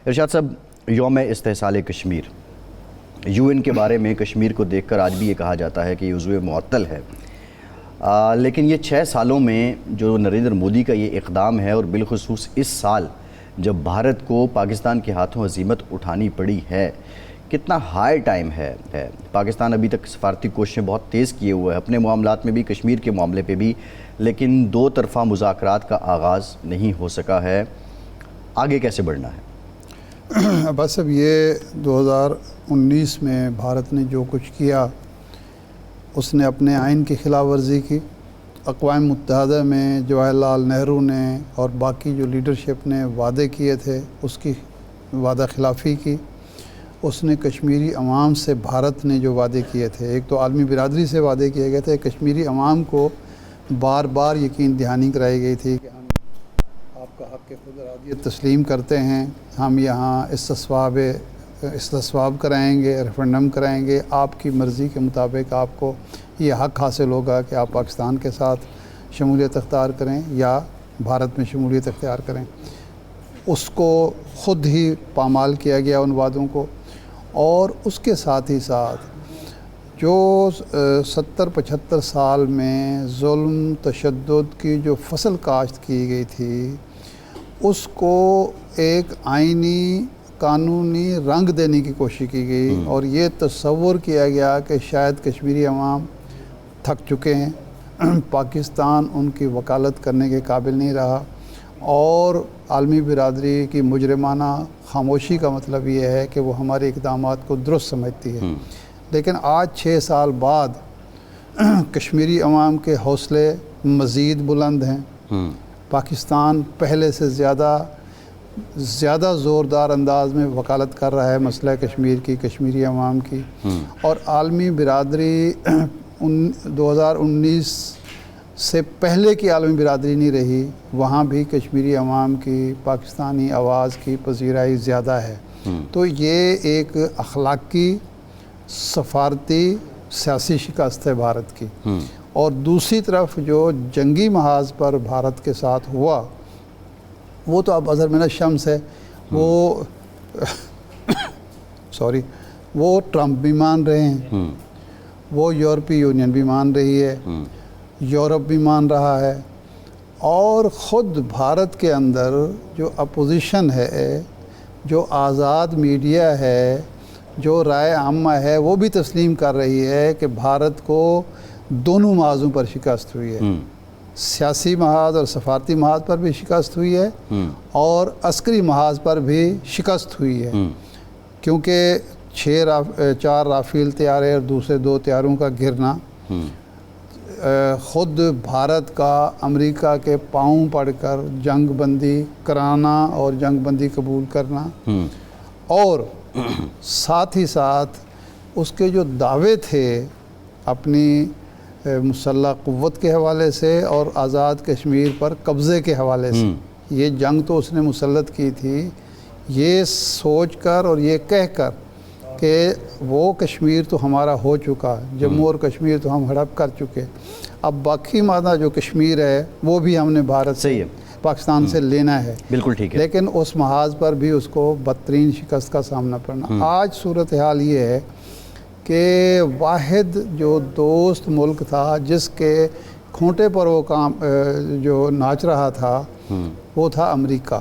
ارشاد صاحب، یوم استحصال کشمیر، UN کے بارے میں کشمیر کو دیکھ کر آج بھی یہ کہا جاتا ہے کہ یہ عضو معطل ہے، لیکن یہ 6 سالوں میں جو نریندر مودی کا یہ اقدام ہے، اور بالخصوص اس سال جب بھارت کو پاکستان کے ہاتھوں ہزیمت اٹھانی پڑی ہے، کتنا ہائی ٹائم ہے۔ پاکستان ابھی تک سفارتی کوششیں بہت تیز کیے ہوئے ہے، اپنے معاملات میں بھی، کشمیر کے معاملے پہ بھی، لیکن 2 طرفہ مذاکرات کا آغاز نہیں ہو سکا ہے۔ آگے کیسے بڑھنا ہے؟ بس اب یہ 2019 میں بھارت نے جو کچھ کیا، اس نے اپنے آئین کی خلاف ورزی کی۔ اقوام متحدہ میں جواہر لال نہرو نے اور باقی جو لیڈرشپ نے وعدے کیے تھے، اس کی وعدہ خلافی کی۔ اس نے کشمیری عوام سے، بھارت نے جو وعدے کیے تھے، ایک تو عالمی برادری سے وعدے کیے گئے تھے، کشمیری عوام کو بار بار یقین دہانی کرائی گئی تھی کہ ہم آپ کا حق خود ارادیت تسلیم کرتے ہیں، ہم یہاں استصواب کرائیں گے، ریفرنڈم کرائیں گے، آپ کی مرضی کے مطابق آپ کو یہ حق حاصل ہوگا کہ آپ پاکستان کے ساتھ شمولیت اختیار کریں یا بھارت میں شمولیت اختیار کریں۔ اس کو خود ہی پامال کیا گیا ان وعدوں کو، اور اس کے ساتھ ہی ساتھ جو 70-75 سال میں ظلم تشدد کی جو فصل کاشت کی گئی تھی، اس کو ایک آئینی قانونی رنگ دینے کی کوشش کی گئی، اور یہ تصور کیا گیا کہ شاید کشمیری عوام تھک چکے ہیں، پاکستان ان کی وکالت کرنے کے قابل نہیں رہا، اور عالمی برادری کی مجرمانہ خاموشی کا مطلب یہ ہے کہ وہ ہمارے اقدامات کو درست سمجھتی ہے۔ لیکن آج 6 سال بعد کشمیری عوام کے حوصلے مزید بلند ہیں۔ پاکستان پہلے سے زیادہ زوردار انداز میں وکالت کر رہا ہے مسئلہ کشمیر کی، کشمیری عوام کی، اور عالمی برادری 2019 سے پہلے کی عالمی برادری نہیں رہی، وہاں بھی کشمیری عوام کی، پاکستانی آواز کی پذیرائی زیادہ ہے۔ تو یہ ایک اخلاقی، سفارتی، سیاسی شکست ہے بھارت کی۔ اور دوسری طرف جو جنگی محاذ پر بھارت کے ساتھ ہوا، وہ تو اب اظہر من الشمس ہے، وہ ٹرمپ بھی مان رہے ہیں، وہ یورپی یونین بھی مان رہی ہے، یورپ بھی مان رہا ہے، اور خود بھارت کے اندر جو اپوزیشن ہے، جو آزاد میڈیا ہے، جو رائے عامہ ہے، وہ بھی تسلیم کر رہی ہے کہ بھارت کو دونوں محاذوں پر شکست ہوئی ہے، سیاسی محاذ اور سفارتی محاذ پر بھی شکست ہوئی ہے، اور عسکری محاذ پر بھی شکست ہوئی ہے، کیونکہ 4 رافیل طیارے اور دوسرے 2 طیاروں کا گرنا، خود بھارت کا امریکہ کے پاؤں پڑ کر جنگ بندی کرانا اور جنگ بندی قبول کرنا، اور ساتھ ہی ساتھ اس کے جو دعوے تھے اپنی مسلح قوت کے حوالے سے اور آزاد کشمیر پر قبضے کے حوالے سے، یہ جنگ تو اس نے مسلط کی تھی یہ سوچ کر اور یہ کہہ کر کہ وہ کشمیر تو ہمارا ہو چکا، جموں اور کشمیر تو ہم ہڑپ کر چکے، اب باقی مادہ جو کشمیر ہے وہ بھی ہم نے بھارت سے، پاکستان سے لینا ہے۔ بالکل ٹھیک ہے، لیکن اس محاذ پر بھی اس کو بدترین شکست کا سامنا پڑنا۔ آج صورتحال یہ ہے کہ واحد جو دوست ملک تھا جس کے کھونٹے پر وہ کام جو ناچ رہا تھا، وہ تھا امریکہ۔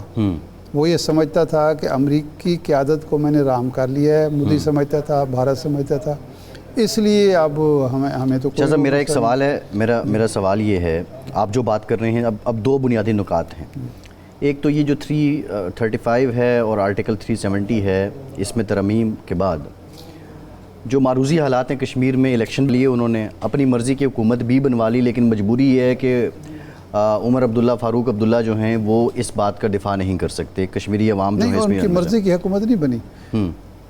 وہ یہ سمجھتا تھا کہ امریکی قیادت کو میں نے رام کر لیا ہے، مودی سمجھتا تھا، بھارت سمجھتا تھا، اس لیے اب ہمیں تو جیسا میرا ایک سوال ہے، میرا سوال یہ ہے، آپ جو بات کر رہے ہیں اب 2 بنیادی نکات ہیں۔ ایک تو یہ جو 335 ہے اور آرٹیکل 370 ہے، اس میں ترمیم کے بعد جو معروضی حالات ہیں کشمیر میں، الیکشن لیے انہوں نے اپنی مرضی کی حکومت بھی بنوا لی، لیکن مجبوری یہ ہے کہ عمر عبداللہ، فاروق عبداللہ جو ہیں وہ اس بات کا دفاع نہیں کر سکتے، کشمیری عوام جو ہے اس میں ان کی مرضی کی حکومت نہیں بنی،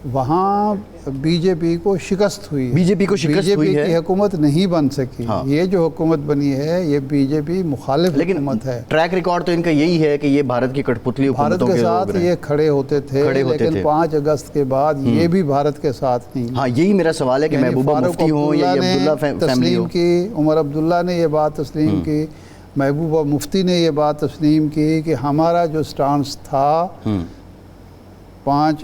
وہاں بی جے پی کو شکست ہوئی ہے، بی جے پی کی حکومت نہیں بن سکی۔ یہ جو حکومت بنی ہے یہ بی جے پی مخالف حکومت ہے۔ ٹریک ریکارڈ تو ان کا یہی ہے کہ یہ بھارت کی کٹ پتلی حکومتوں کے ساتھ یہ کھڑے ہوتے تھے، لیکن 5 اگست کے بعد یہ بھی بھارت کے ساتھ نہیں۔ ہاں، یہی میرا سوال ہے کہ محبوبہ مفتی ہوں یا یہ عبداللہ فیملی ہو، عمر عبداللہ نے یہ بات تسلیم کی، محبوبہ مفتی نے یہ بات تسلیم کی کہ ہمارا جو سٹانس تھا 5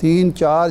3-4